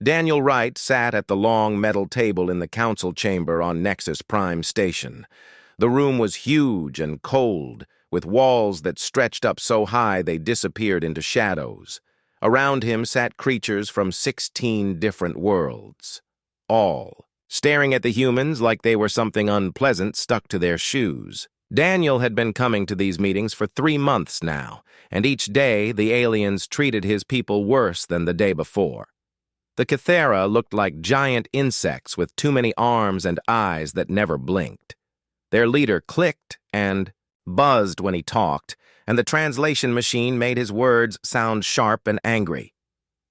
Daniel Wright sat at the long metal table in the council chamber on Nexus Prime Station. The room was huge and cold, with walls that stretched up so high they disappeared into shadows. Around him sat creatures from 16 different worlds, all staring at the humans like they were something unpleasant stuck to their shoes. Daniel had been coming to these meetings for 3 months now, and each day the aliens treated his people worse than the day before. The Kythera looked like giant insects with too many arms and eyes that never blinked. Their leader clicked and buzzed when he talked, and the translation machine made his words sound sharp and angry.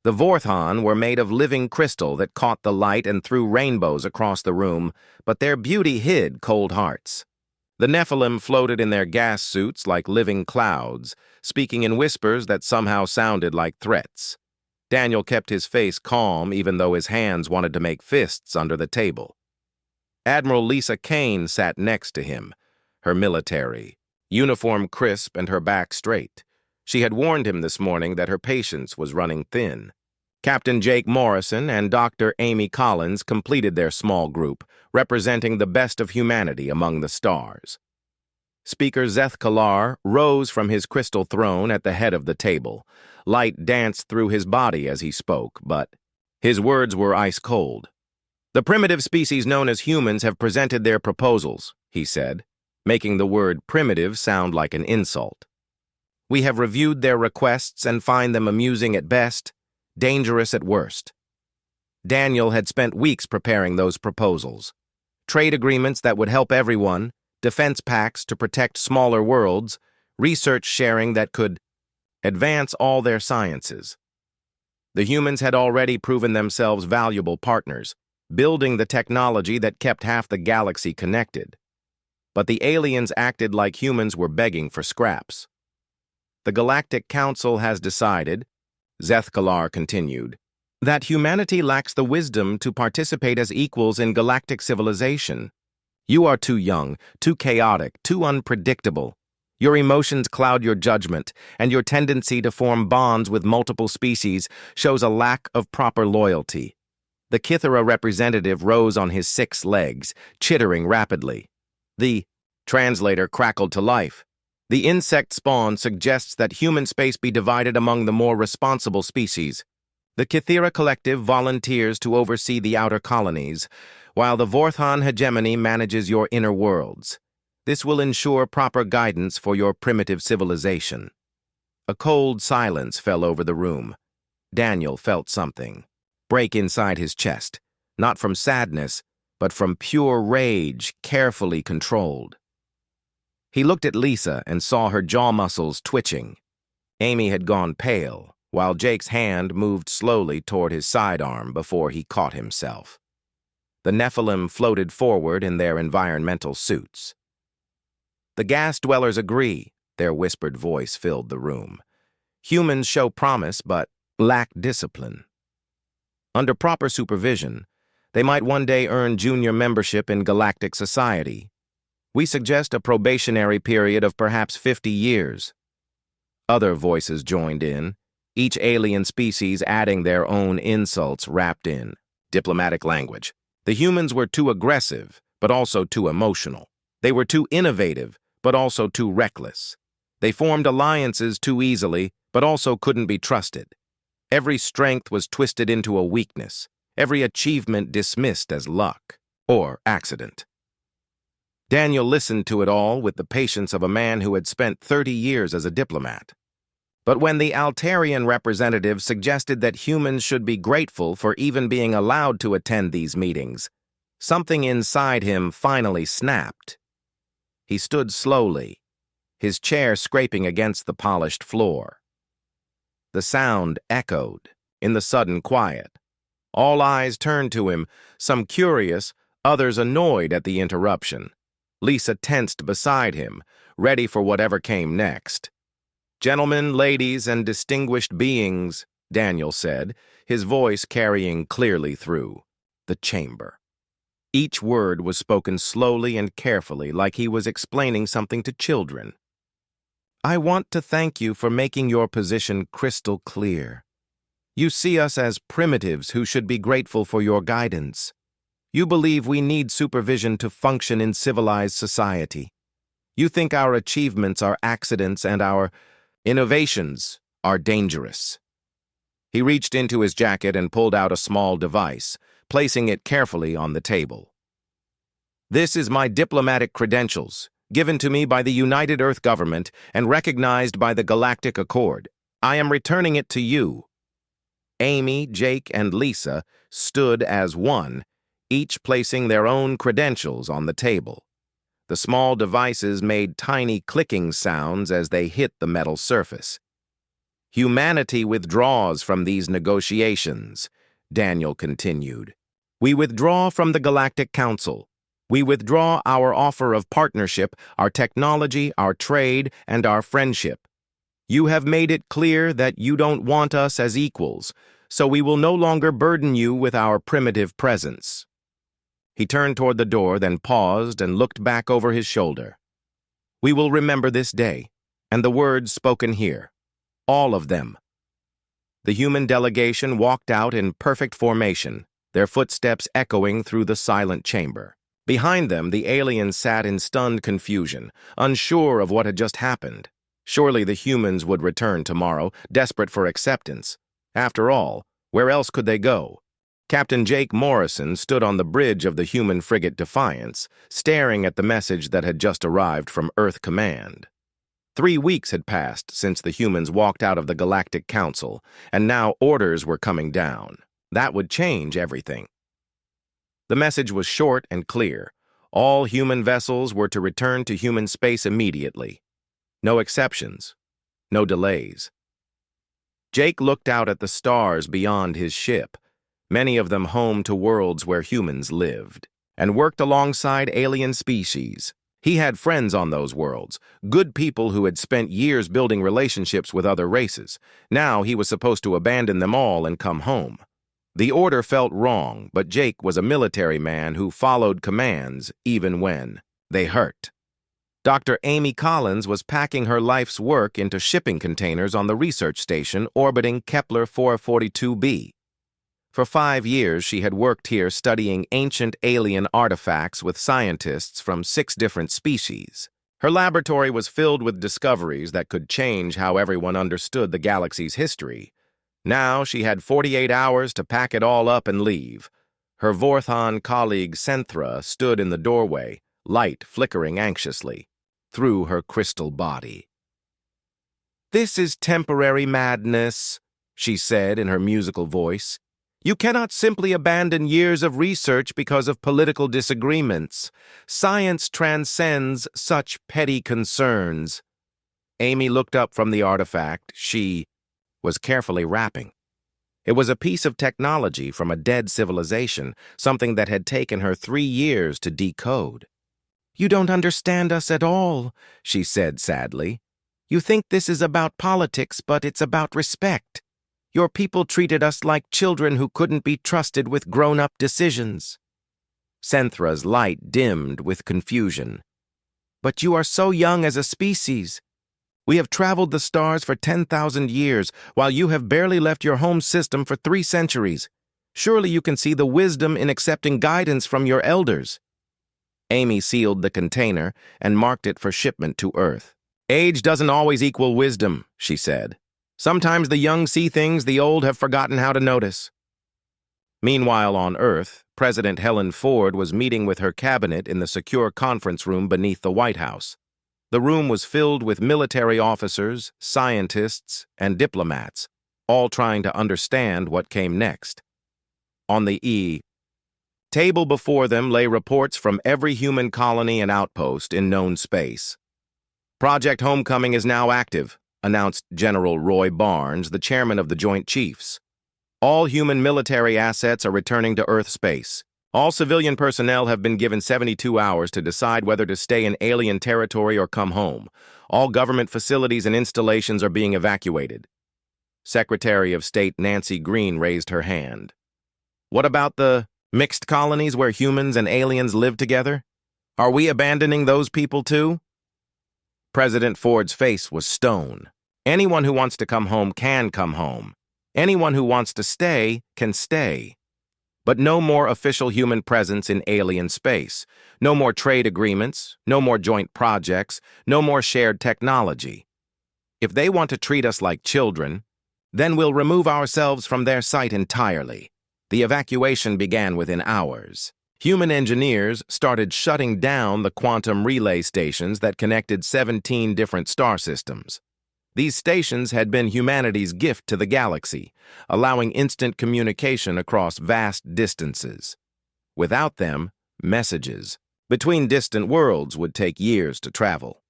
The Vorthon were made of living crystal that caught the light and threw rainbows across the room, but their beauty hid cold hearts. The Nephilim floated in their gas suits like living clouds, speaking in whispers that somehow sounded like threats. Daniel kept his face calm even though his hands wanted to make fists under the table. Admiral Lisa Kane sat next to him, her military, uniform crisp and her back straight. She had warned him this morning that her patience was running thin. Captain Jake Morrison and Dr. Amy Collins completed their small group, representing the best of humanity among the stars. Speaker Zeth Kalar rose from his crystal throne at the head of the table. Light danced through his body as he spoke, but his words were ice-cold. "The primitive species known as humans have presented their proposals," he said, making the word primitive sound like an insult. "We have reviewed their requests and find them amusing at best, dangerous at worst." Daniel had spent weeks preparing those proposals. Trade agreements that would help everyone, defense pacts to protect smaller worlds, research sharing that could advance all their sciences. The humans had already proven themselves valuable partners, building the technology that kept half the galaxy connected. But the aliens acted like humans were begging for scraps. "The Galactic Council has decided," Zeth Kalar continued, "that humanity lacks the wisdom to participate as equals in galactic civilization. You are too young, too chaotic, too unpredictable. Your emotions cloud your judgment, and your tendency to form bonds with multiple species shows a lack of proper loyalty." The Kythera representative rose on his 6 legs, chittering rapidly. The translator crackled to life. "The insect spawn suggests that human space be divided among the more responsible species. The Kythera Collective volunteers to oversee the outer colonies, while the Vorthon hegemony manages your inner worlds. This will ensure proper guidance for your primitive civilization." A cold silence fell over the room. Daniel felt something break inside his chest, not from sadness, but from pure rage, carefully controlled. He looked at Lisa and saw her jaw muscles twitching. Amy had gone pale, while Jake's hand moved slowly toward his sidearm before he caught himself. The Nephilim floated forward in their environmental suits. "The gas dwellers agree," their whispered voice filled the room. "Humans show promise but lack discipline. Under proper supervision, they might one day earn junior membership in galactic society. We suggest a probationary period of perhaps 50 years. Other voices joined in, each alien species adding their own insults wrapped in diplomatic language. The humans were too aggressive, but also too emotional. They were too innovative, but also too reckless. They formed alliances too easily, but also couldn't be trusted. Every strength was twisted into a weakness, every achievement dismissed as luck or accident. Daniel listened to it all with the patience of a man who had spent 30 years as a diplomat. But when the Altarian representative suggested that humans should be grateful for even being allowed to attend these meetings, something inside him finally snapped. He stood slowly, his chair scraping against the polished floor. The sound echoed in the sudden quiet. All eyes turned to him, some curious, others annoyed at the interruption. Lisa tensed beside him, ready for whatever came next. "Gentlemen, ladies, and distinguished beings," Daniel said, his voice carrying clearly through the chamber. Each word was spoken slowly and carefully, like he was explaining something to children. "I want to thank you for making your position crystal clear. You see us as primitives who should be grateful for your guidance. You believe we need supervision to function in civilized society. You think our achievements are accidents and our innovations are dangerous. He reached into his jacket and pulled out a small device, placing it carefully on the table. This is my diplomatic credentials, given to me by the United Earth government and recognized by the Galactic Accord. I am returning it to you. Amy, Jake, and Lisa stood as one, each placing their own credentials on the table. The small devices made tiny clicking sounds as they hit the metal surface. Humanity withdraws from these negotiations, Daniel continued. We withdraw from the Galactic Council. We withdraw our offer of partnership, our technology, our trade, and our friendship. You have made it clear that you don't want us as equals, so we will no longer burden you with our primitive presence. He turned toward the door, then paused and looked back over his shoulder. We will remember this day, and the words spoken here. All of them. The human delegation walked out in perfect formation, their footsteps echoing through the silent chamber. Behind them, the aliens sat in stunned confusion, unsure of what had just happened. Surely the humans would return tomorrow, desperate for acceptance. After all, where else could they go? Captain Jake Morrison stood on the bridge of the human frigate Defiance, staring at the message that had just arrived from Earth Command. 3 weeks had passed since the humans walked out of the Galactic Council, and now orders were coming down. That would change everything. The message was short and clear. All human vessels were to return to human space immediately. No exceptions. No delays. Jake looked out at the stars beyond his ship, many of them home to worlds where humans lived, and worked alongside alien species. He had friends on those worlds, good people who had spent years building relationships with other races. Now he was supposed to abandon them all and come home. The order felt wrong, but Jake was a military man who followed commands even when they hurt. Dr. Amy Collins was packing her life's work into shipping containers on the research station orbiting Kepler 442b. For 5 years, she had worked here studying ancient alien artifacts with scientists from 6 different species. Her laboratory was filled with discoveries that could change how everyone understood the galaxy's history. Now she had 48 hours to pack it all up and leave. Her Vorthon colleague Senthra stood in the doorway, light flickering anxiously through her crystal body. "This is temporary madness," she said in her musical voice. "You cannot simply abandon years of research because of political disagreements. Science transcends such petty concerns." Amy looked up from the artifact she was carefully wrapping. It was a piece of technology from a dead civilization, something that had taken her 3 years to decode. "You don't understand us at all," she said sadly. "You think this is about politics, but it's about respect. Your people treated us like children who couldn't be trusted with grown-up decisions." Senthra's light dimmed with confusion. "But you are so young as a species. We have traveled the stars for 10,000 years, while you have barely left your home system for 3 centuries. Surely you can see the wisdom in accepting guidance from your elders." Amy sealed the container and marked it for shipment to Earth. "Age doesn't always equal wisdom," she said. "Sometimes the young see things the old have forgotten how to notice." Meanwhile, on Earth, President Helen Ford was meeting with her cabinet in the secure conference room beneath the White House. The room was filled with military officers, scientists, and diplomats, all trying to understand what came next. On the table before them lay reports from every human colony and outpost in known space. "Project Homecoming is now active," announced General Roy Barnes, the chairman of the Joint Chiefs. "All human military assets are returning to Earth space. All civilian personnel have been given 72 hours to decide whether to stay in alien territory or come home. All government facilities and installations are being evacuated." Secretary of State Nancy Green raised her hand. "What about the mixed colonies where humans and aliens live together? Are we abandoning those people too?" President Ford's face was stone. "Anyone who wants to come home can come home. Anyone who wants to stay can stay. But no more official human presence in alien space. No more trade agreements, no more joint projects, no more shared technology. If they want to treat us like children, then we'll remove ourselves from their sight entirely. The evacuation began within hours. Human engineers started shutting down the quantum relay stations that connected 17 different star systems. These stations had been humanity's gift to the galaxy, allowing instant communication across vast distances. Without them, messages between distant worlds would take years to travel.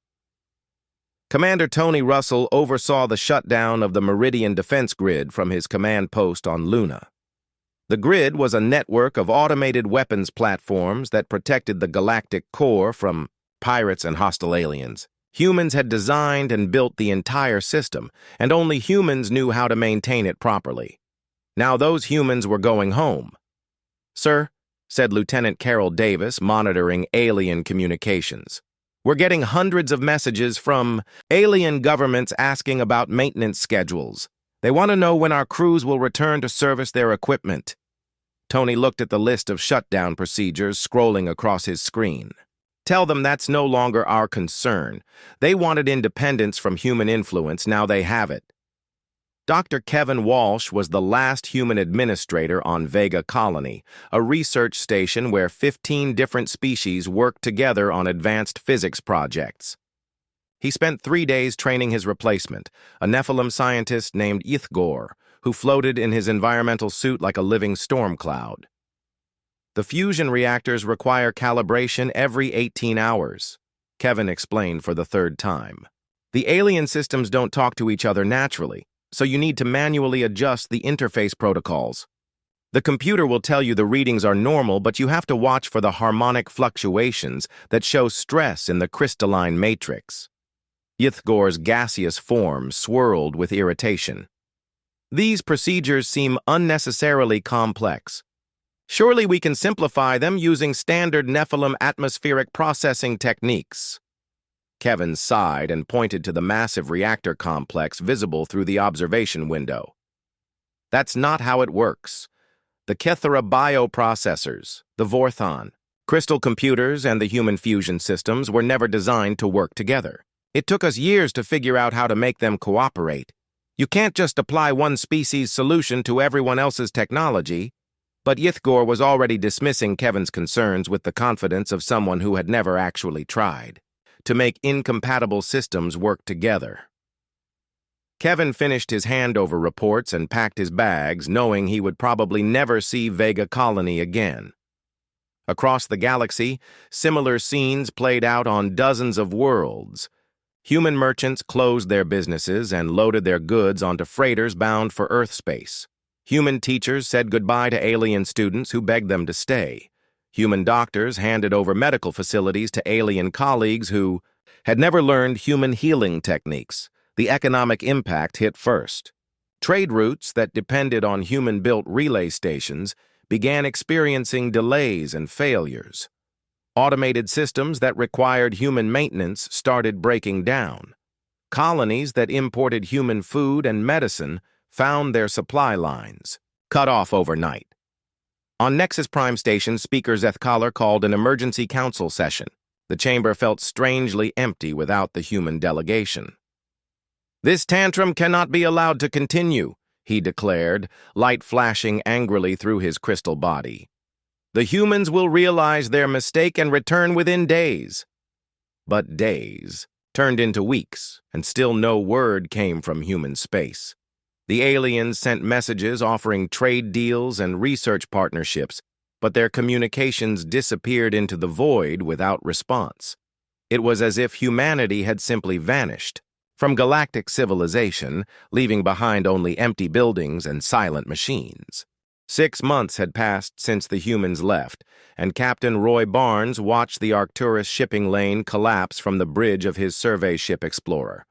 Commander Tony Russell oversaw the shutdown of the Meridian Defense Grid from his command post on Luna. The grid was a network of automated weapons platforms that protected the galactic core from pirates and hostile aliens. Humans had designed and built the entire system, and only humans knew how to maintain it properly. Now those humans were going home. "Sir," said Lieutenant Carol Davis, monitoring alien communications, "we're getting hundreds of messages from alien governments asking about maintenance schedules. They want to know when our crews will return to service their equipment." Tony looked at the list of shutdown procedures scrolling across his screen. "Tell them that's no longer our concern. They wanted independence from human influence, now they have it." Dr. Kevin Walsh was the last human administrator on Vega Colony, a research station where 15 different species worked together on advanced physics projects. He spent 3 days training his replacement, a Nephilim scientist named Ithgor, who floated in his environmental suit like a living storm cloud. "The fusion reactors require calibration every 18 hours, Kevin explained for the third time. "The alien systems don't talk to each other naturally, so you need to manually adjust the interface protocols. The computer will tell you the readings are normal, but you have to watch for the harmonic fluctuations that show stress in the crystalline matrix." Ithgor's gaseous form swirled with irritation. "These procedures seem unnecessarily complex. Surely we can simplify them using standard Nephilim atmospheric processing techniques." Kevin sighed and pointed to the massive reactor complex visible through the observation window. "That's not how it works. The Kethera bioprocessors, the Vorthon, crystal computers, and the human fusion systems were never designed to work together. It took us years to figure out how to make them cooperate. You can't just apply one species' solution to everyone else's technology." But Ithgor was already dismissing Kevin's concerns with the confidence of someone who had never actually tried to make incompatible systems work together. Kevin finished his handover reports and packed his bags, knowing he would probably never see Vega Colony again. Across the galaxy, similar scenes played out on dozens of worlds. Human merchants closed their businesses and loaded their goods onto freighters bound for Earth space. Human teachers said goodbye to alien students who begged them to stay. Human doctors handed over medical facilities to alien colleagues who had never learned human healing techniques. The economic impact hit first. Trade routes that depended on human-built relay stations began experiencing delays and failures. Automated systems that required human maintenance started breaking down. Colonies that imported human food and medicine found their supply lines cut off overnight. On Nexus Prime Station, Speaker Zethkaller called an emergency council session. The chamber felt strangely empty without the human delegation. "This tantrum cannot be allowed to continue," he declared, light flashing angrily through his crystal body. "The humans will realize their mistake and return within days." But days turned into weeks, and still no word came from human space. The aliens sent messages offering trade deals and research partnerships, but their communications disappeared into the void without response. It was as if humanity had simply vanished from galactic civilization, leaving behind only empty buildings and silent machines. 6 months had passed since the humans left, and Captain Roy Barnes watched the Arcturus shipping lane collapse from the bridge of his survey ship Explorer.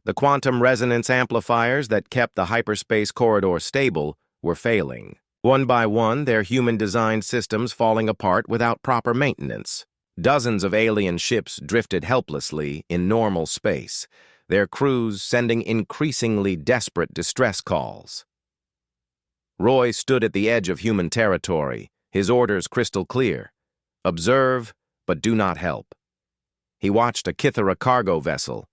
The quantum resonance amplifiers that kept the hyperspace corridor stable were failing. One by one, their human-designed systems falling apart without proper maintenance. Dozens of alien ships drifted helplessly in normal space, their crews sending increasingly desperate distress calls. Roy stood at the edge of human territory, his orders crystal clear. Observe, but do not help. He watched a Kythera cargo vessel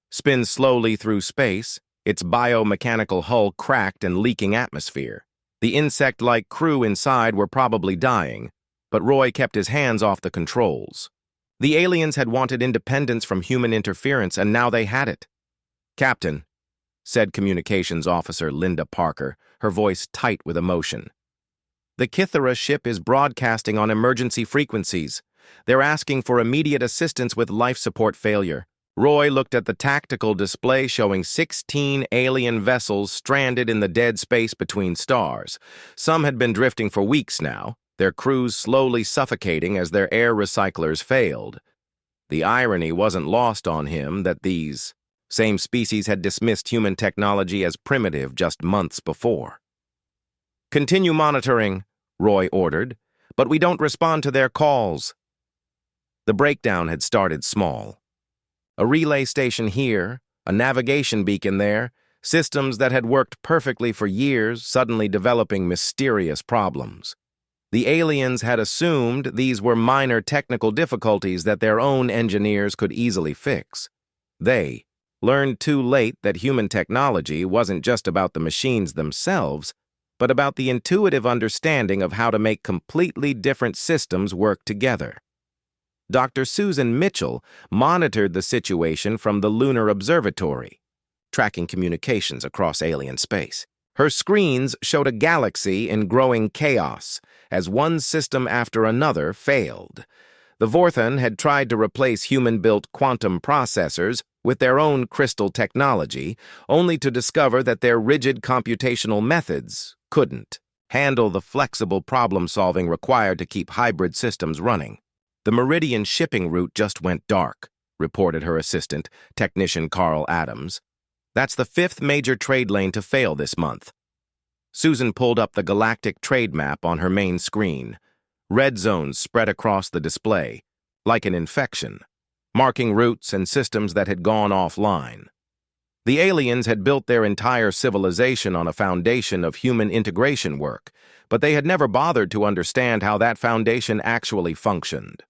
spin slowly through space, its biomechanical hull cracked and leaking atmosphere. The insect-like crew inside were probably dying, but Roy kept his hands off the controls. The aliens had wanted independence from human interference, and now they had it. "Captain," said Communications Officer Linda Parker, her voice tight with emotion. "The Kythera ship is broadcasting on emergency frequencies. They're asking for immediate assistance with life support failure." Roy looked at the tactical display showing 16 alien vessels stranded in the dead space between stars. Some had been drifting for weeks now, their crews slowly suffocating as their air recyclers failed. The irony wasn't lost on him that these same species had dismissed human technology as primitive just months before. "Continue monitoring," Roy ordered, "but we don't respond to their calls." The breakdown had started small. A relay station here, a navigation beacon there, systems that had worked perfectly for years suddenly developing mysterious problems. The aliens had assumed these were minor technical difficulties that their own engineers could easily fix. They learned too late that human technology wasn't just about the machines themselves, but about the intuitive understanding of how to make completely different systems work together. Dr. Susan Mitchell monitored the situation from the Lunar Observatory, tracking communications across alien space. Her screens showed a galaxy in growing chaos as one system after another failed. The Vorthan had tried to replace human-built quantum processors with their own crystal technology, only to discover that their rigid computational methods couldn't handle the flexible problem-solving required to keep hybrid systems running. "The Meridian shipping route just went dark," reported her assistant, technician Carl Adams. "That's the 5th major trade lane to fail this month." Susan pulled up the galactic trade map on her main screen. Red zones spread across the display, like an infection, marking routes and systems that had gone offline. The aliens had built their entire civilization on a foundation of human integration work, but they had never bothered to understand how that foundation actually functioned.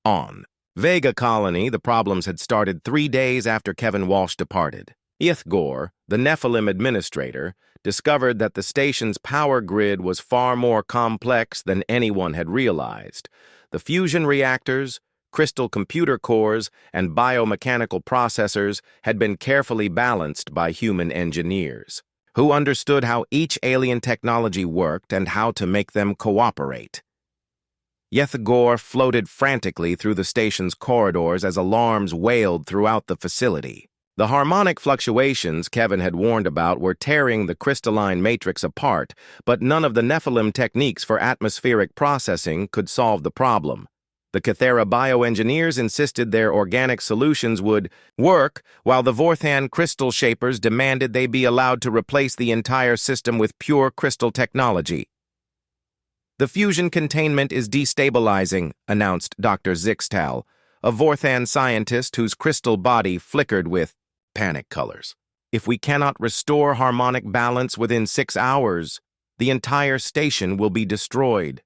On Vega Colony, the problems had started 3 days after Kevin Walsh departed. Ithgor, the Nephilim administrator, discovered that the station's power grid was far more complex than anyone had realized. The fusion reactors, crystal computer cores, and biomechanical processors had been carefully balanced by human engineers, who understood how each alien technology worked and how to make them cooperate. Ithgor floated frantically through the station's corridors as alarms wailed throughout the facility. The harmonic fluctuations Kevin had warned about were tearing the crystalline matrix apart, but none of the Nephilim techniques for atmospheric processing could solve the problem. The Kythera bioengineers insisted their organic solutions would work, while the Vorthan crystal shapers demanded they be allowed to replace the entire system with pure crystal technology. "The fusion containment is destabilizing," announced Dr. Zixtal, a Vorthan scientist whose crystal body flickered with panic colors. "If we cannot restore harmonic balance within 6 hours, the entire station will be destroyed."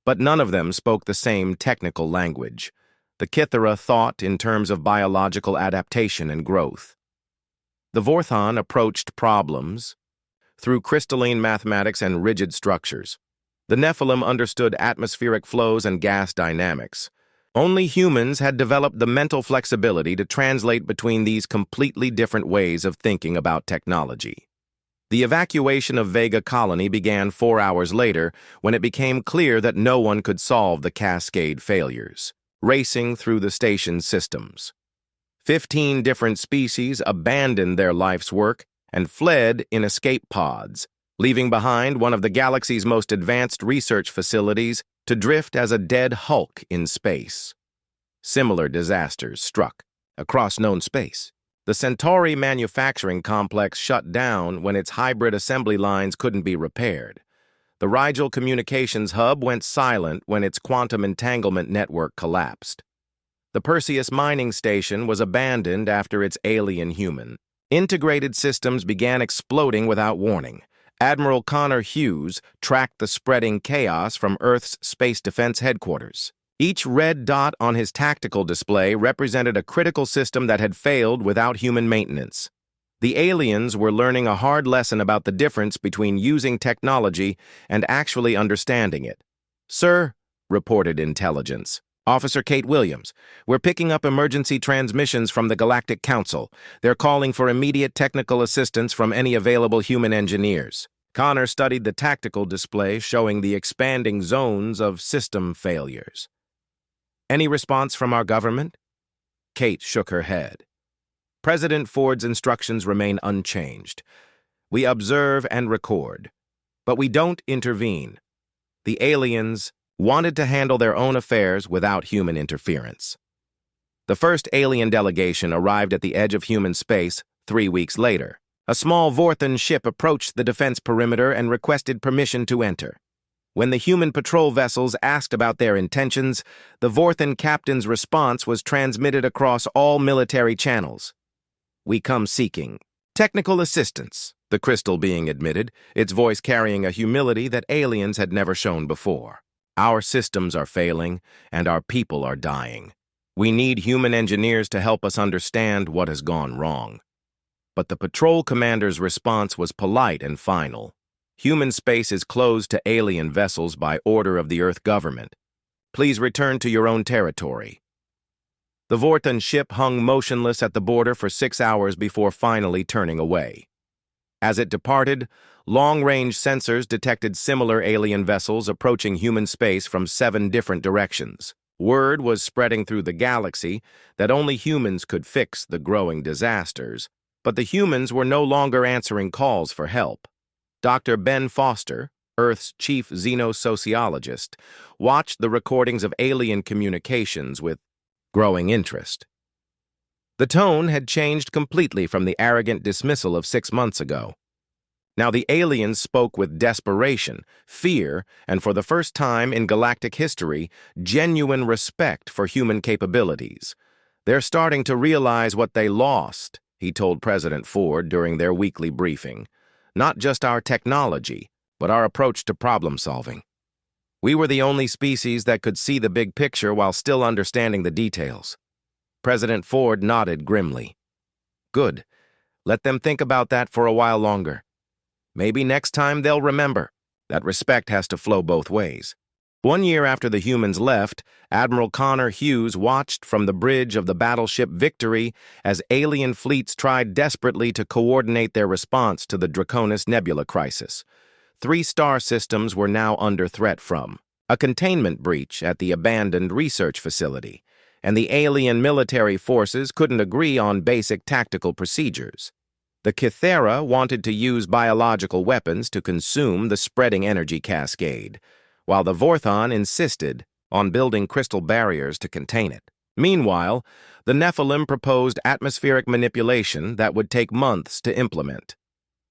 But none of them spoke the same technical language. The Kythera thought in terms of biological adaptation and growth. The Vorthan approached problems through crystalline mathematics and rigid structures. The Nephilim understood atmospheric flows and gas dynamics. Only humans had developed the mental flexibility to translate between these completely different ways of thinking about technology. The evacuation of Vega Colony began 4 hours later when it became clear that no one could solve the cascade failures, racing through the station's systems. 15 different species abandoned their life's work and fled in escape pods, leaving behind one of the galaxy's most advanced research facilities to drift as a dead hulk in space. Similar disasters struck across known space. The Centauri manufacturing complex shut down when its hybrid assembly lines couldn't be repaired. The Rigel communications hub went silent when its quantum entanglement network collapsed. The Perseus mining station was abandoned after its alien human Integrated systems began exploding without warning. Admiral Connor Hughes tracked the spreading chaos from Earth's Space Defense Headquarters. Each red dot on his tactical display represented a critical system that had failed without human maintenance. The aliens were learning a hard lesson about the difference between using technology and actually understanding it. "Sir," reported intelligence. "Officer Kate Williams, we're picking up emergency transmissions from the Galactic Council. They're calling for immediate technical assistance from any available human engineers." Connor studied the tactical display showing the expanding zones of system failures. "Any response from our government?" Kate shook her head. "President Ford's instructions remain unchanged. We observe and record, but we don't intervene. The aliens wanted to handle their own affairs without human interference." The first alien delegation arrived at the edge of human space 3 weeks later. A small Vorthan ship approached the defense perimeter and requested permission to enter. When the human patrol vessels asked about their intentions, the Vorthan captain's response was transmitted across all military channels. "We come seeking technical assistance," the crystal being admitted, its voice carrying a humility that aliens had never shown before. "Our systems are failing, and our people are dying. We need human engineers to help us understand what has gone wrong." But the patrol commander's response was polite and final. "Human space is closed to alien vessels by order of the Earth government. Please return to your own territory." The Vorthan ship hung motionless at the border for 6 hours before finally turning away. As it departed, long-range sensors detected similar alien vessels approaching human space from 7 different directions. Word was spreading through the galaxy that only humans could fix the growing disasters, but the humans were no longer answering calls for help. Dr. Ben Foster, Earth's chief xenosociologist, watched the recordings of alien communications with growing interest. The tone had changed completely from the arrogant dismissal of 6 months ago. Now the aliens spoke with desperation, fear, and for the first time in galactic history, genuine respect for human capabilities. "They're starting to realize what they lost," he told President Ford during their weekly briefing. "Not just our technology, but our approach to problem solving. We were the only species that could see the big picture while still understanding the details." President Ford nodded grimly. "Good. Let them think about that for a while longer. Maybe next time they'll remember that respect has to flow both ways." 1 year after the humans left, Admiral Connor Hughes watched from the bridge of the battleship Victory as alien fleets tried desperately to coordinate their response to the Draconis Nebula crisis. 3 star systems were now under threat from a containment breach at the abandoned research facility, and the alien military forces couldn't agree on basic tactical procedures. The Kythera wanted to use biological weapons to consume the spreading energy cascade, while the Vorthon insisted on building crystal barriers to contain it. Meanwhile, the Nephilim proposed atmospheric manipulation that would take months to implement.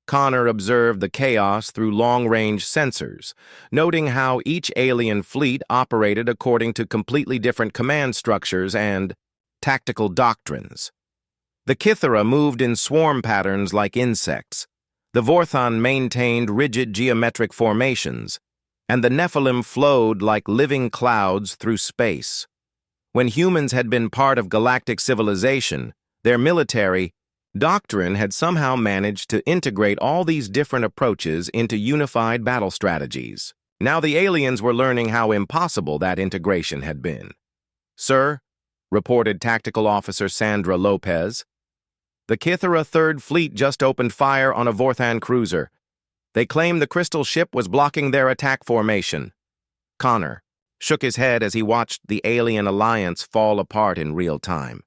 Connor observed the chaos through long-range sensors, noting how each alien fleet operated according to completely different command structures and tactical doctrines. The Kythera moved in swarm patterns like insects. The Vorthon maintained rigid geometric formations, and the Nephilim flowed like living clouds through space. When humans had been part of galactic civilization, their military doctrine had somehow managed to integrate all these different approaches into unified battle strategies. Now the aliens were learning how impossible that integration had been. "Sir," reported Tactical Officer Sandra Lopez, "the Kythera 3rd Fleet just opened fire on a Vorthan cruiser. They claim the crystal ship was blocking their attack formation." Connor shook his head as he watched the alien alliance fall apart in real time.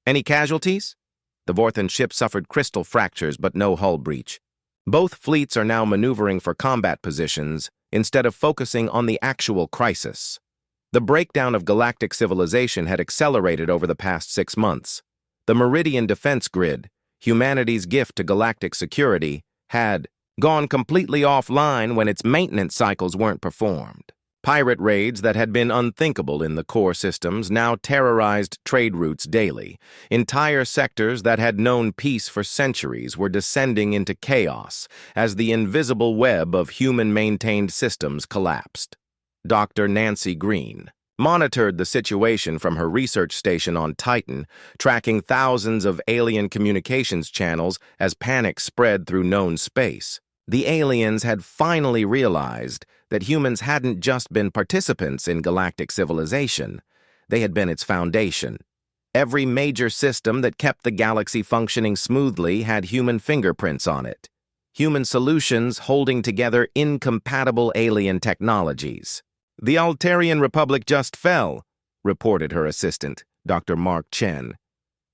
"Any casualties?" The Vorthan ship suffered crystal fractures but no hull breach. Both fleets are now maneuvering for combat positions instead of focusing on the actual crisis. The breakdown of galactic civilization had accelerated over the past 6 months. The Meridian Defense Grid, humanity's gift to galactic security, had gone completely offline when its maintenance cycles weren't performed. Pirate raids that had been unthinkable in the core systems now terrorized trade routes daily. Entire sectors that had known peace for centuries were descending into chaos as the invisible web of human-maintained systems collapsed. Dr. Nancy Green monitored the situation from her research station on Titan, tracking thousands of alien communications channels as panic spread through known space. The aliens had finally realized that humans hadn't just been participants in galactic civilization, they had been its foundation. Every major system that kept the galaxy functioning smoothly had human fingerprints on it. Human solutions holding together incompatible alien technologies. "The Altarian Republic just fell," reported her assistant, Dr. Mark Chen.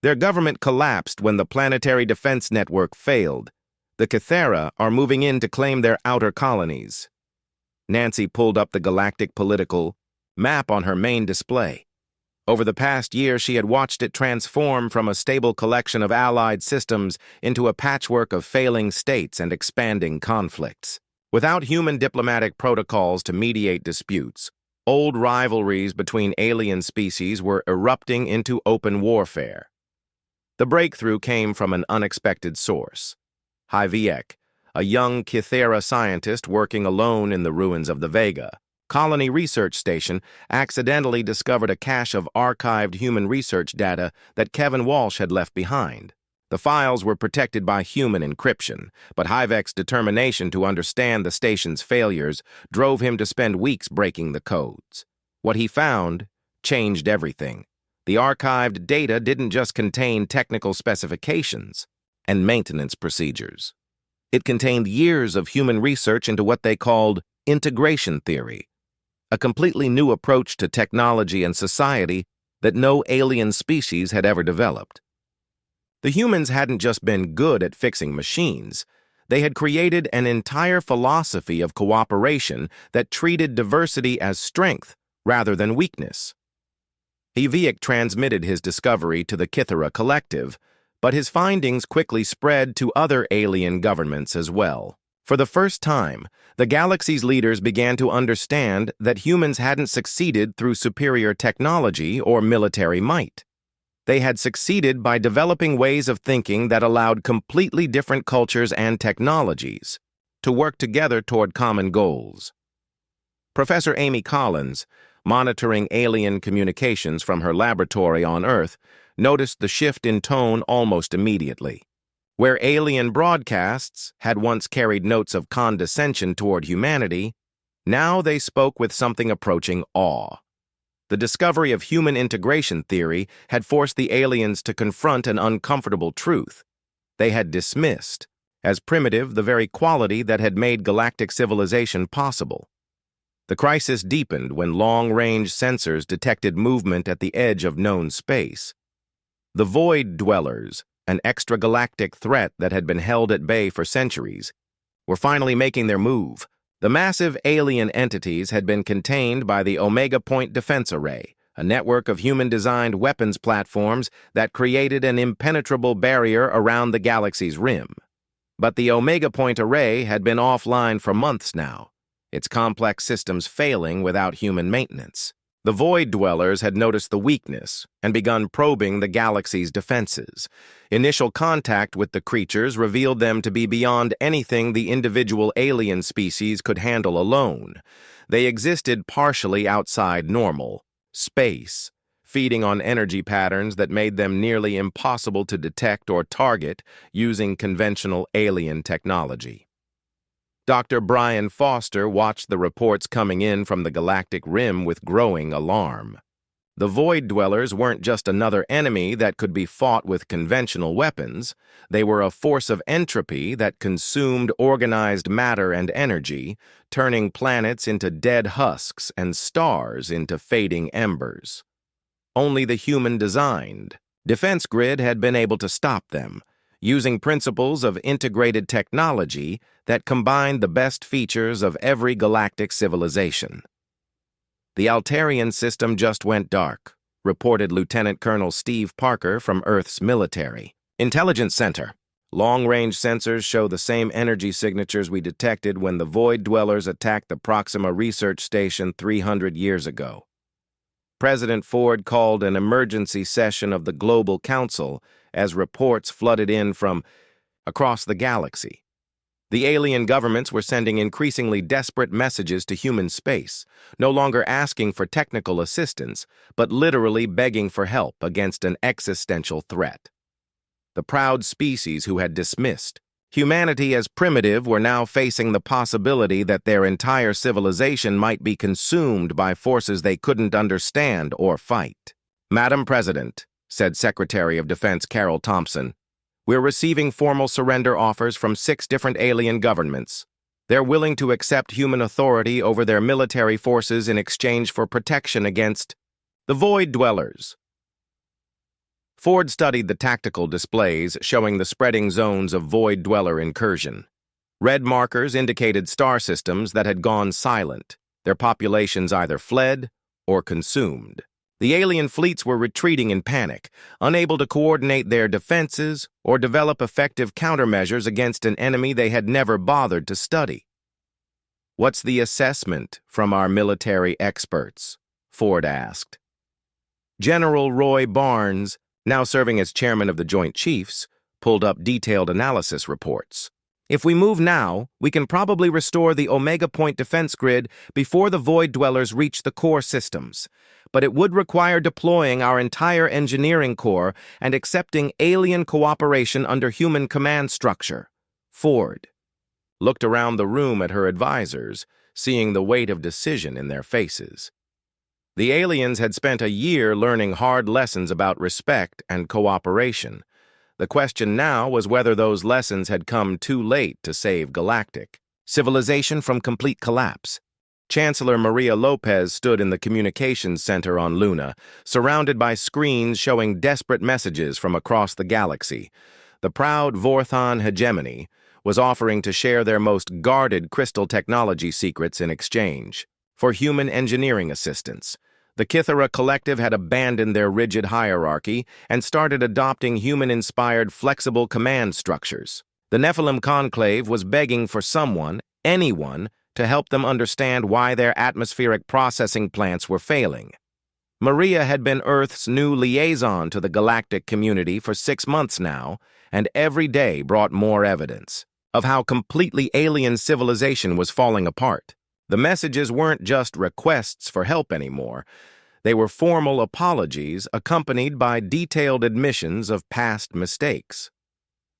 "Their government collapsed when the planetary defense network failed. The Cathera are moving in to claim their outer colonies." Nancy pulled up the galactic political map on her main display. Over the past year, she had watched it transform from a stable collection of allied systems into a patchwork of failing states and expanding conflicts. Without human diplomatic protocols to mediate disputes, old rivalries between alien species were erupting into open warfare. The breakthrough came from an unexpected source. HFY, a young Cathera scientist working alone in the ruins of the Vega Colony Research Station, accidentally discovered a cache of archived human research data that Kevin Walsh had left behind. The files were protected by human encryption, but HFY's determination to understand the station's failures drove him to spend weeks breaking the codes. What he found changed everything. The archived data didn't just contain technical specifications and maintenance procedures. It contained years of human research into what they called integration theory, a completely new approach to technology and society that no alien species had ever developed. The humans hadn't just been good at fixing machines. They had created an entire philosophy of cooperation that treated diversity as strength rather than weakness. HFY transmitted his discovery to the Cathera Collective, but his findings quickly spread to other alien governments as well. For the first time, the galaxy's leaders began to understand that humans hadn't succeeded through superior technology or military might. They had succeeded by developing ways of thinking that allowed completely different cultures and technologies to work together toward common goals. Professor Amy Collins, monitoring alien communications from her laboratory on Earth, noticed the shift in tone almost immediately. Where alien broadcasts had once carried notes of condescension toward humanity, now they spoke with something approaching awe. The discovery of human integration theory had forced the aliens to confront an uncomfortable truth. They had dismissed as primitive the very quality that had made galactic civilization possible. The crisis deepened when long-range sensors detected movement at the edge of known space. The Void Dwellers, an extragalactic threat that had been held at bay for centuries, were finally making their move. The massive alien entities had been contained by the Omega Point Defense Array, a network of human-designed weapons platforms that created an impenetrable barrier around the galaxy's rim. But the Omega Point Array had been offline for months now, its complex systems failing without human maintenance. The Void Dwellers had noticed the weakness and begun probing the galaxy's defenses. Initial contact with the creatures revealed them to be beyond anything the individual alien species could handle alone. They existed partially outside normal space, feeding on energy patterns that made them nearly impossible to detect or target using conventional alien technology. Dr. Brian Foster watched the reports coming in from the galactic rim with growing alarm. The Void Dwellers weren't just another enemy that could be fought with conventional weapons. They were a force of entropy that consumed organized matter and energy, turning planets into dead husks and stars into fading embers. Only the human-designed defense grid had been able to stop them, using principles of integrated technology that combined the best features of every galactic civilization. "The Altarian system just went dark," reported Lieutenant Colonel Steve Parker from Earth's military intelligence center. Long-range sensors show the same energy signatures we detected when the Void Dwellers attacked the Proxima Research Station 300 years ago. President Ford called an emergency session of the Global Council as reports flooded in from across the galaxy. The alien governments were sending increasingly desperate messages to human space, no longer asking for technical assistance, but literally begging for help against an existential threat. The proud species who had dismissed humanity as primitive were now facing the possibility that their entire civilization might be consumed by forces they couldn't understand or fight. "Madam President," said Secretary of Defense Carol Thompson, "we're receiving formal surrender offers from 6 different alien governments. They're willing to accept human authority over their military forces in exchange for protection against the Void Dwellers." Ford studied the tactical displays showing the spreading zones of Void Dweller incursion. Red markers indicated star systems that had gone silent, their populations either fled or consumed. The alien fleets were retreating in panic, unable to coordinate their defenses or develop effective countermeasures against an enemy they had never bothered to study. "What's the assessment from our military experts?" Ford asked. General Roy Barnes, now serving as chairman of the Joint Chiefs, pulled up detailed analysis reports. "If we move now, we can probably restore the Omega Point defense grid before the Void Dwellers reach the core systems, but it would require deploying our entire engineering corps and accepting alien cooperation under human command structure." Ford looked around the room at her advisors, seeing the weight of decision in their faces. The aliens had spent a year learning hard lessons about respect and cooperation. The question now was whether those lessons had come too late to save Galactic civilization from complete collapse. Chancellor Maria Lopez stood in the communications center on Luna, surrounded by screens showing desperate messages from across the galaxy. The proud Vorthon hegemony was offering to share their most guarded crystal technology secrets in exchange for human engineering assistance. The Kithara Collective had abandoned their rigid hierarchy and started adopting human-inspired flexible command structures. The Nephilim Conclave was begging for someone, anyone, to help them understand why their atmospheric processing plants were failing. Maria had been Earth's new liaison to the galactic community for 6 months now, and every day brought more evidence of how completely alien civilization was falling apart. The messages weren't just requests for help anymore. They were formal apologies accompanied by detailed admissions of past mistakes.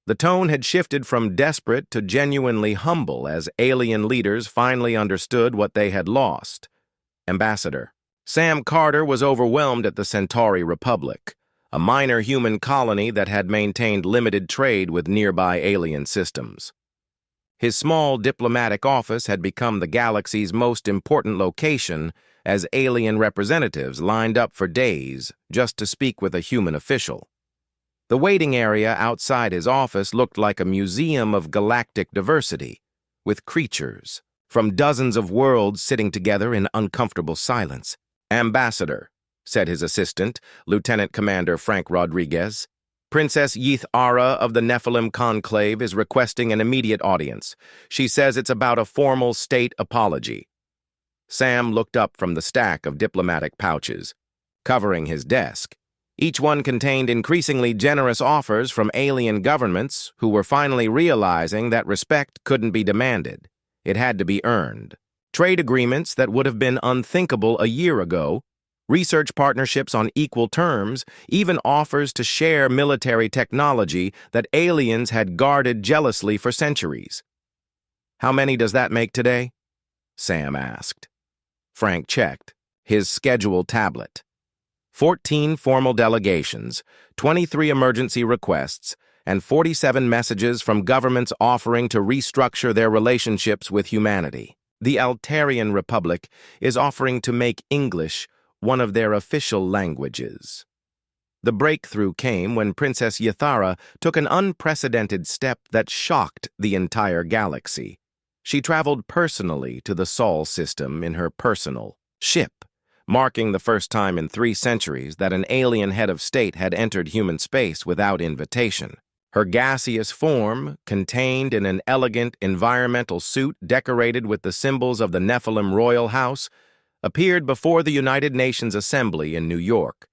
The tone had shifted from desperate to genuinely humble as alien leaders finally understood what they had lost. Ambassador Sam Carter was overwhelmed at the Centauri Republic, a minor human colony that had maintained limited trade with nearby alien systems. His small diplomatic office had become the galaxy's most important location as alien representatives lined up for days just to speak with a human official. The waiting area outside his office looked like a museum of galactic diversity, with creatures from dozens of worlds sitting together in uncomfortable silence. "Ambassador," said his assistant, Lieutenant Commander Frank Rodriguez, "Princess Yith-Ara of the Nephilim Conclave is requesting an immediate audience. She says it's about a formal state apology." Sam looked up from the stack of diplomatic pouches, covering his desk. Each one contained increasingly generous offers from alien governments who were finally realizing that respect couldn't be demanded. It had to be earned. Trade agreements that would have been unthinkable a year ago, research partnerships on equal terms, even offers to share military technology that aliens had guarded jealously for centuries. "How many does that make today?" Sam asked. Frank checked his schedule tablet. 14 formal delegations, 23 emergency requests, and 47 messages from governments offering to restructure their relationships with humanity. The Altarian Republic is offering to make English one of their official languages. The breakthrough came when Princess Yithara took an unprecedented step that shocked the entire galaxy. She traveled personally to the Sol system in her personal ship, marking the first time in 3 centuries that an alien head of state had entered human space without invitation. Her gaseous form, contained in an elegant environmental suit decorated with the symbols of the Nephilim royal house, appeared before the United Nations Assembly in New York.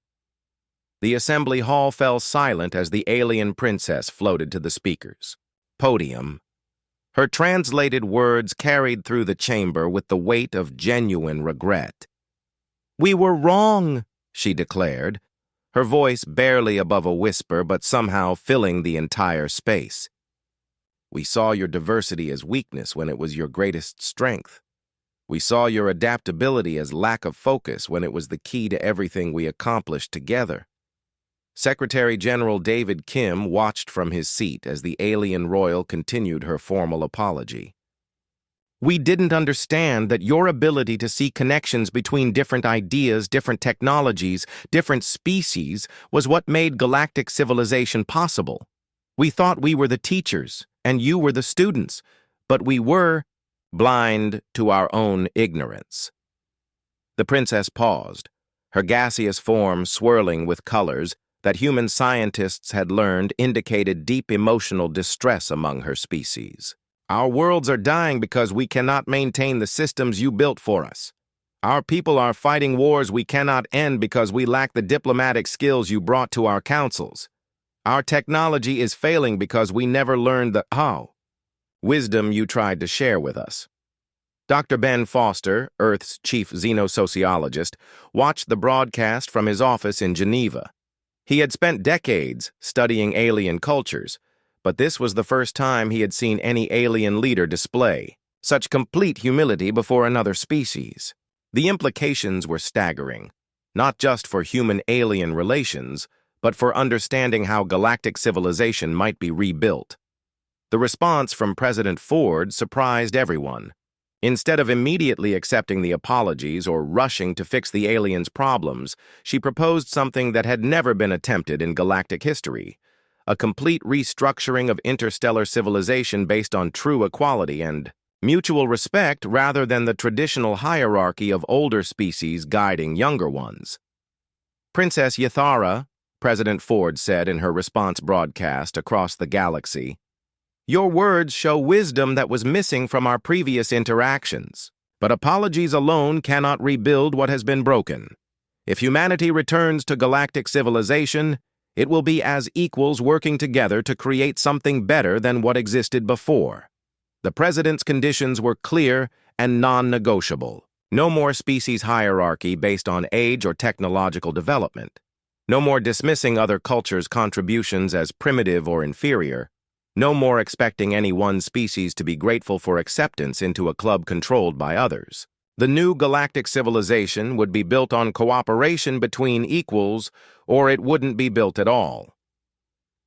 The assembly hall fell silent as the alien princess floated to the speaker's podium. Her translated words carried through the chamber with the weight of genuine regret. "We were wrong," she declared, her voice barely above a whisper but somehow filling the entire space. "We saw your diversity as weakness when it was your greatest strength. We saw your adaptability as lack of focus when it was the key to everything we accomplished together." Secretary General David Kim watched from his seat as the alien royal continued her formal apology. "We didn't understand that your ability to see connections between different ideas, different technologies, different species was what made galactic civilization possible. We thought we were the teachers and you were the students, but we were blind to our own ignorance." The princess paused, her gaseous form swirling with colors that human scientists had learned indicated deep emotional distress among her species. "Our worlds are dying because we cannot maintain the systems you built for us. Our people are fighting wars we cannot end because we lack the diplomatic skills you brought to our councils. Our technology is failing because we never learned the wisdom you tried to share with us." Dr. Ben Foster, Earth's chief xenosociologist, watched the broadcast from his office in Geneva. He had spent decades studying alien cultures, but this was the first time he had seen any alien leader display such complete humility before another species. The implications were staggering, not just for human-alien relations, but for understanding how galactic civilization might be rebuilt. The response from President Ford surprised everyone. Instead of immediately accepting the apologies or rushing to fix the aliens' problems, she proposed something that had never been attempted in galactic history: a complete restructuring of interstellar civilization based on true equality and mutual respect rather than the traditional hierarchy of older species guiding younger ones. "Princess Yathara," President Ford said in her response broadcast across the galaxy, "your words show wisdom that was missing from our previous interactions. But apologies alone cannot rebuild what has been broken. If humanity returns to galactic civilization, it will be as equals working together to create something better than what existed before." The president's conditions were clear and non-negotiable. No more species hierarchy based on age or technological development. No more dismissing other cultures' contributions as primitive or inferior. No more expecting any one species to be grateful for acceptance into a club controlled by others. The new galactic civilization would be built on cooperation between equals, or it wouldn't be built at all.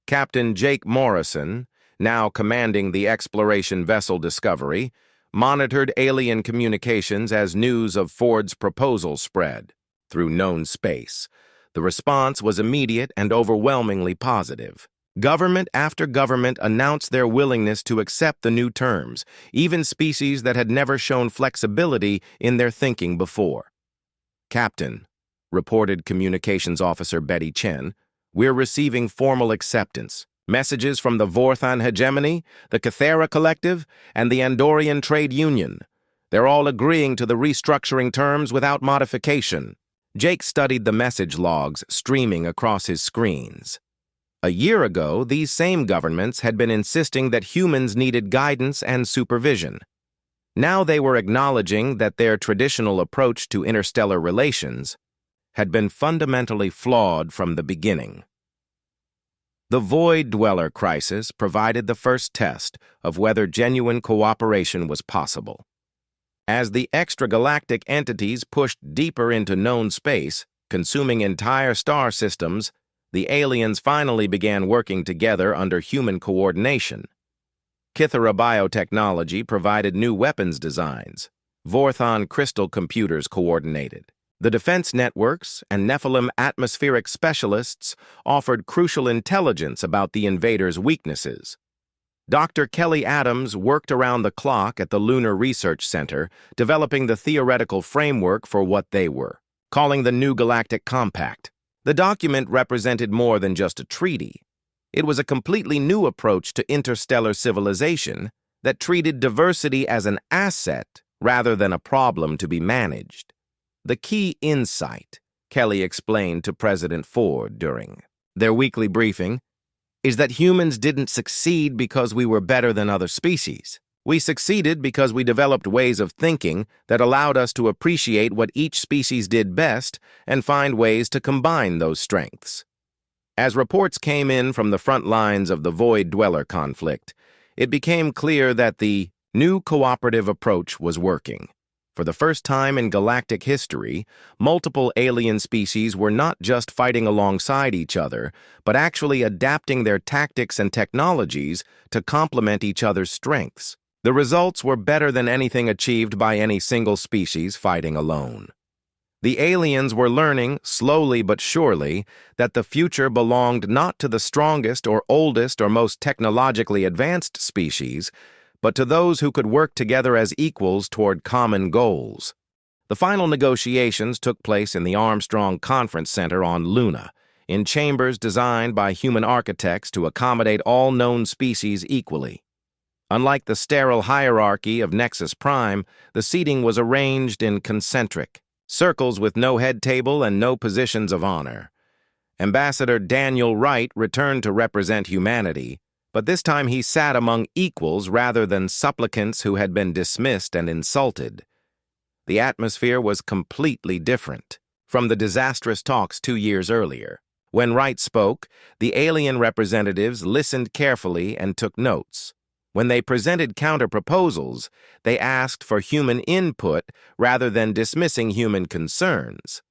Captain Jake Morrison, now commanding the exploration vessel Discovery, monitored alien communications as news of Ford's proposal spread through known space. The response was immediate and overwhelmingly positive. Government after government announced their willingness to accept the new terms, even species that had never shown flexibility in their thinking before. "Captain," reported Communications Officer Betty Chen, "we're receiving formal acceptance. Messages from the Vorthan Hegemony, the Cathera Collective, and the Andorian Trade Union. They're all agreeing to the restructuring terms without modification." Jake studied the message logs streaming across his screens. A year ago, these same governments had been insisting that humans needed guidance and supervision. Now they were acknowledging that their traditional approach to interstellar relations had been fundamentally flawed from the beginning. The Void Dweller crisis provided the first test of whether genuine cooperation was possible. As the extragalactic entities pushed deeper into known space, consuming entire star systems, the aliens finally began working together under human coordination. Kithara biotechnology provided new weapons designs. Vorthon crystal computers coordinated. The defense networks and Nephilim atmospheric specialists offered crucial intelligence about the invaders' weaknesses. Dr. Kelly Adams worked around the clock at the Lunar Research Center, developing the theoretical framework for what they were, calling the New Galactic Compact. The document represented more than just a treaty. It was a completely new approach to interstellar civilization that treated diversity as an asset rather than a problem to be managed. The key insight, Kelly explained to President Ford during their weekly briefing, is that humans didn't succeed because we were better than other species. We succeeded because we developed ways of thinking that allowed us to appreciate what each species did best and find ways to combine those strengths. As reports came in from the front lines of the Void Dweller conflict, it became clear that the new cooperative approach was working. For the first time in galactic history, multiple alien species were not just fighting alongside each other, but actually adapting their tactics and technologies to complement each other's strengths. The results were better than anything achieved by any single species fighting alone. The aliens were learning, slowly but surely, that the future belonged not to the strongest or oldest or most technologically advanced species, but to those who could work together as equals toward common goals. The final negotiations took place in the Armstrong Conference Center on Luna, in chambers designed by human architects to accommodate all known species equally. Unlike the sterile hierarchy of Nexus Prime, the seating was arranged in concentric circles with no head table and no positions of honor. Ambassador Daniel Wright returned to represent humanity, but this time he sat among equals rather than supplicants who had been dismissed and insulted. The atmosphere was completely different from the disastrous talks 2 years earlier. When Wright spoke, the alien representatives listened carefully and took notes. When they presented counter-proposals, they asked for human input rather than dismissing human concerns.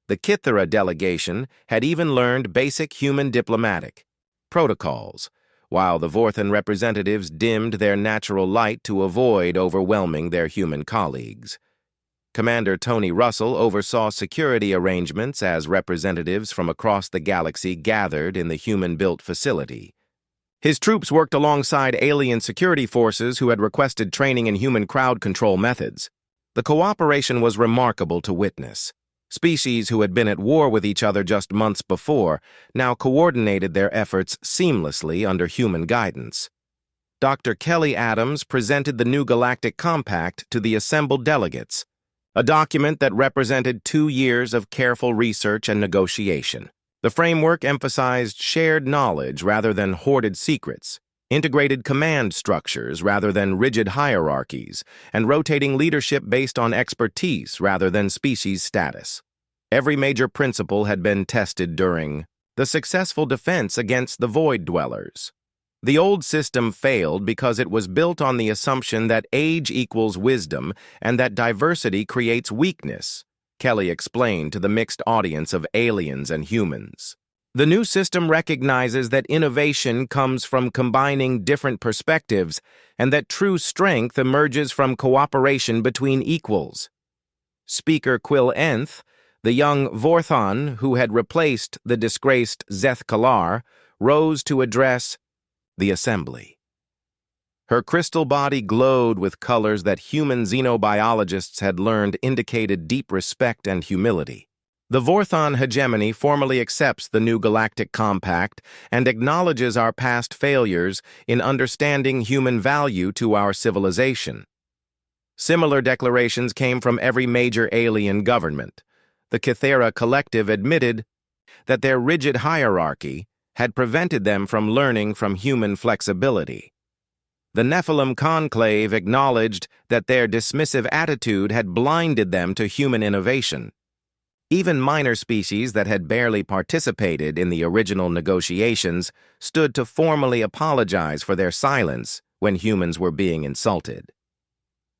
The Kithera delegation had even learned basic human diplomatic protocols, while the Vorthan representatives dimmed their natural light to avoid overwhelming their human colleagues. Commander Tony Russell oversaw security arrangements as representatives from across the galaxy gathered in the human-built facility. His troops worked alongside alien security forces who had requested training in human crowd control methods. The cooperation was remarkable to witness. Species who had been at war with each other just months before now coordinated their efforts seamlessly under human guidance. Dr. Kelly Adams presented the new Galactic Compact to the assembled delegates, a document that represented 2 years of careful research and negotiation. The framework emphasized shared knowledge rather than hoarded secrets, integrated command structures rather than rigid hierarchies, and rotating leadership based on expertise rather than species status. Every major principle had been tested during the successful defense against the Void Dwellers. The old system failed because it was built on the assumption that age equals wisdom and that diversity creates weakness, Kelly explained to the mixed audience of aliens and humans. The new system recognizes that innovation comes from combining different perspectives and that true strength emerges from cooperation between equals. Speaker Quill Nth, the young Vorthan who had replaced the disgraced Zeth Kalar, rose to address the assembly. Her crystal body glowed with colors that human xenobiologists had learned indicated deep respect and humility. The Vorthan hegemony formally accepts the new Galactic Compact and acknowledges our past failures in understanding human value to our civilization. Similar declarations came from every major alien government. The Kithera Collective admitted that their rigid hierarchy had prevented them from learning from human flexibility. The Nephilim Conclave acknowledged that their dismissive attitude had blinded them to human innovation. Even minor species that had barely participated in the original negotiations stood to formally apologize for their silence when humans were being insulted.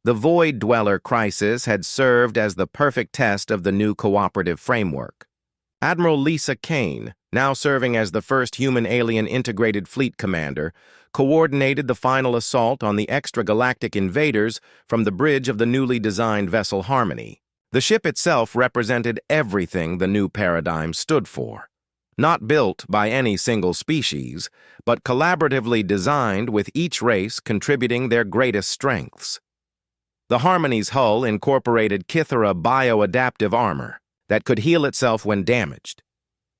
The Void Dweller crisis had served as the perfect test of the new cooperative framework. Admiral Lisa Kane, now serving as the first human-alien integrated fleet commander, coordinated the final assault on the extragalactic invaders from the bridge of the newly designed vessel Harmony. The ship itself represented everything the new paradigm stood for. Not built by any single species, but collaboratively designed with each race contributing their greatest strengths. The Harmony's hull incorporated Kithera bioadaptive armor that could heal itself when damaged.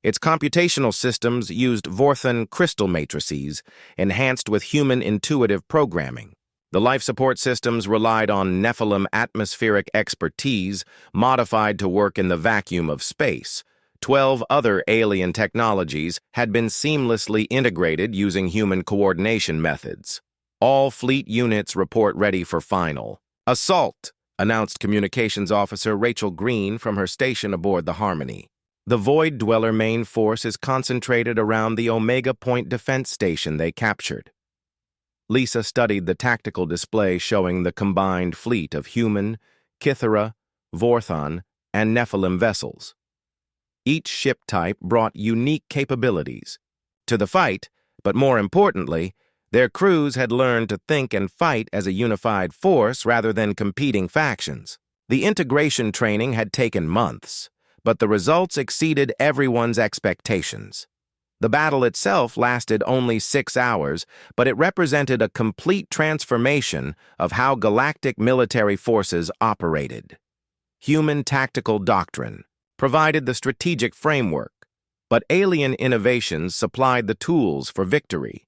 Its computational systems used Vorthon crystal matrices, enhanced with human intuitive programming. The life support systems relied on Nephilim atmospheric expertise, modified to work in the vacuum of space. 12 other alien technologies had been seamlessly integrated using human coordination methods. All fleet units report ready for final assault, announced Communications Officer Rachel Green from her station aboard the Harmony. The Void Dweller main force is concentrated around the Omega Point defense station they captured. Lisa studied the tactical display showing the combined fleet of human, Kythera, Vorthon, and Nephilim vessels. Each ship type brought unique capabilities to the fight, but more importantly, their crews had learned to think and fight as a unified force rather than competing factions. The integration training had taken months, but the results exceeded everyone's expectations. The battle itself lasted only 6 hours, but it represented a complete transformation of how galactic military forces operated. Human tactical doctrine provided the strategic framework, but alien innovations supplied the tools for victory.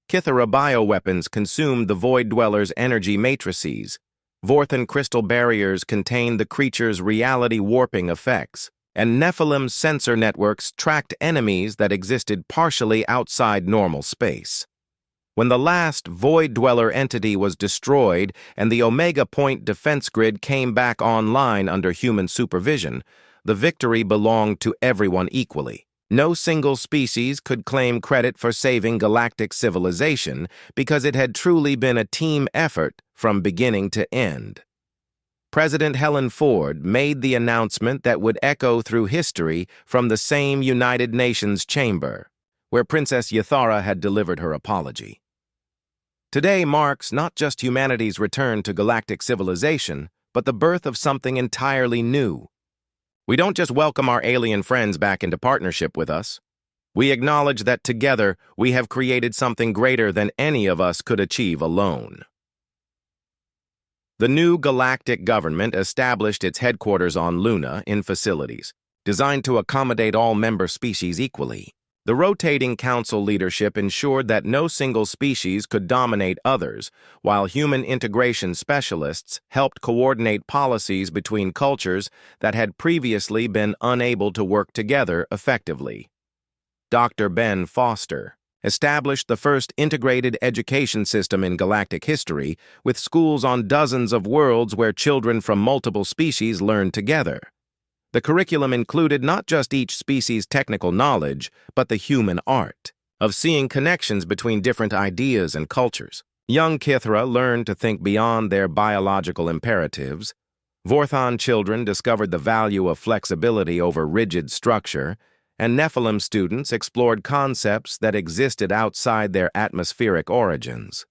Kythera bioweapons consumed the Void Dweller's energy matrices. Vorthon crystal barriers contained the creature's reality warping effects, and Nephilim sensor networks tracked enemies that existed partially outside normal space. When the last Void Dweller entity was destroyed and the Omega Point defense grid came back online under human supervision, the victory belonged to everyone equally. No single species could claim credit for saving galactic civilization because it had truly been a team effort from beginning to end. President Helen Ford made the announcement that would echo through history from the same United Nations chamber, where Princess Yathara had delivered her apology. Today marks not just humanity's return to galactic civilization, but the birth of something entirely new. We don't just welcome our alien friends back into partnership with us. We acknowledge that together we have created something greater than any of us could achieve alone. The new galactic government established its headquarters on Luna in facilities, designed to accommodate all member species equally. The rotating council leadership ensured that no single species could dominate others, while human integration specialists helped coordinate policies between cultures that had previously been unable to work together effectively. Dr. Ben Foster established the first integrated education system in galactic history, with schools on dozens of worlds where children from multiple species learned together. The curriculum included not just each species' technical knowledge, but the human art of seeing connections between different ideas and cultures. Young Kythera learned to think beyond their biological imperatives. Vorthon children discovered the value of flexibility over rigid structure, and Nephilim students explored concepts that existed outside their atmospheric origins.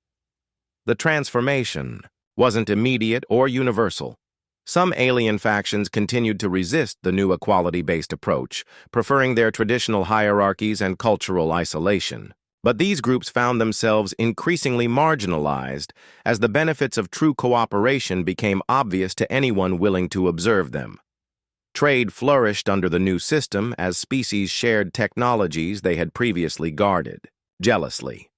The transformation wasn't immediate or universal. Some alien factions continued to resist the new equality-based approach, preferring their traditional hierarchies and cultural isolation. But these groups found themselves increasingly marginalized as the benefits of true cooperation became obvious to anyone willing to observe them. Trade flourished under the new system as species shared technologies they had previously guarded, jealously.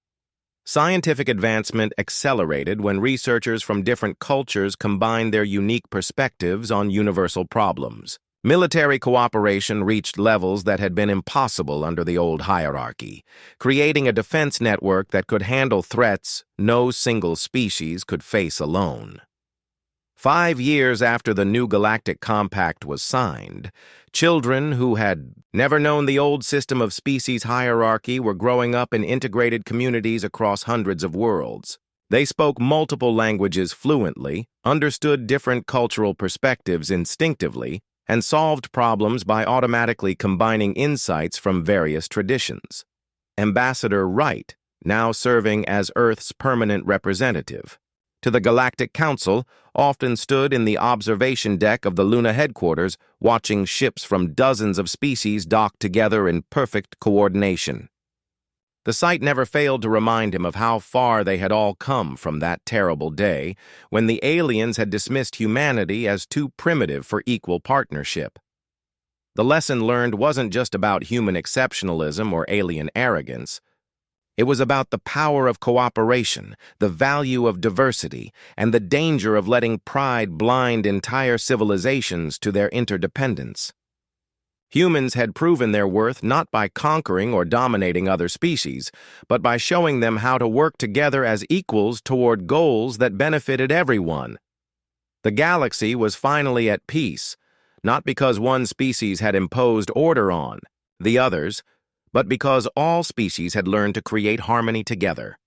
Scientific advancement accelerated when researchers from different cultures combined their unique perspectives on universal problems. Military cooperation reached levels that had been impossible under the old hierarchy, creating a defense network that could handle threats no single species could face alone. 5 years after the new Galactic Compact was signed, children who had never known the old system of species hierarchy were growing up in integrated communities across hundreds of worlds. They spoke multiple languages fluently, understood different cultural perspectives instinctively, and solved problems by automatically combining insights from various traditions. Ambassador Wright, now serving as Earth's permanent representative, to the Galactic Council, often stood in the observation deck of the Luna headquarters, watching ships from dozens of species dock together in perfect coordination. The sight never failed to remind him of how far they had all come from that terrible day, when the aliens had dismissed humanity as too primitive for equal partnership. The lesson learned wasn't just about human exceptionalism or alien arrogance. It was about the power of cooperation, the value of diversity, and the danger of letting pride blind entire civilizations to their interdependence. Humans had proven their worth not by conquering or dominating other species, but by showing them how to work together as equals toward goals that benefited everyone. The galaxy was finally at peace, not because one species had imposed order on the others, but because all species had learned to create harmony together.